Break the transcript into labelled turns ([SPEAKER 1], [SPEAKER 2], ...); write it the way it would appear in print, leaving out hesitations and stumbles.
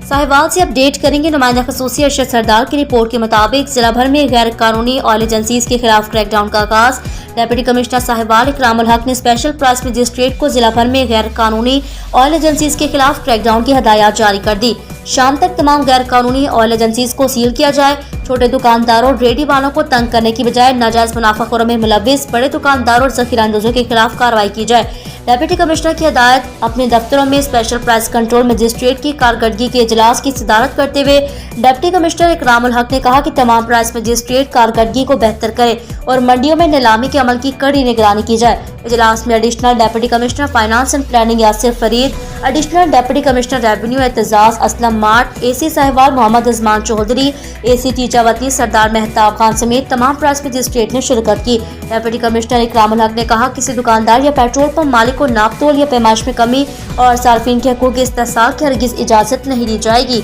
[SPEAKER 1] साहिवाल से अपडेट करेंगे नुमाइंदा खसूसी अरशद सरदार की रिपोर्ट के मुताबिक जिला भर में गैर कानूनी ऑयल एजेंसीज के खिलाफ क्रैकडाउन का आगाज। डेप्यूटी कमिश्नर साहिवाल इकरामुल हक ने स्पेशल प्राइस मजिस्ट्रेट को जिला भर में गैर कानूनी ऑयल एजेंसीज के खिलाफ क्रैकडाउन की हदायत जारी कर दी। शाम तक तमाम गैर कानूनी ऑयल एजेंसीज को सील किया जाए। छोटे दुकानदारों और रेडी वालों को तंग करने की बजाय नाजायज मुनाफाखोरों में मुलव्विस बड़े दुकानदारों और जखीरा अंदाजों के खिलाफ कार्रवाई की जाए। डेप्यूटी कमिश्नर की हदायत अपने दफ्तरों में स्पेशल प्राइस कंट्रोल मजिस्ट्रेट की कारकर्दगी के इजलास की सदारत करते हुए डिप्टी कमिश्नर इकरामुल हक ने कहा कि तमाम प्राइस मजिस्ट्रेट कारकर्दगी को बेहतर करे और मंडियों में नीलामी के अमल की कड़ी निगरानी की जाए। इजलास में additional deputy commissioner finance and planning Yasir Farid, additional deputy commissioner revenue Aitzaz Aslam Mart, AC Sahiwal Muhammad Usman Chaudhry, AC टीचावती सरदार मेहताब खान समेत तमाम प्राइस मजिस्ट्रेट ने शिरकत की। डेप्यूटी कमिश्नर इकरामुल हक ने कहा किसी दुकानदार या पेट्रोल पंप मालिक को नाप तोल या पैमाइश में कमी और सार्फिन के हकूक के इस्तेहसाल की हरगिज इजाजत नहीं दी जाएगी।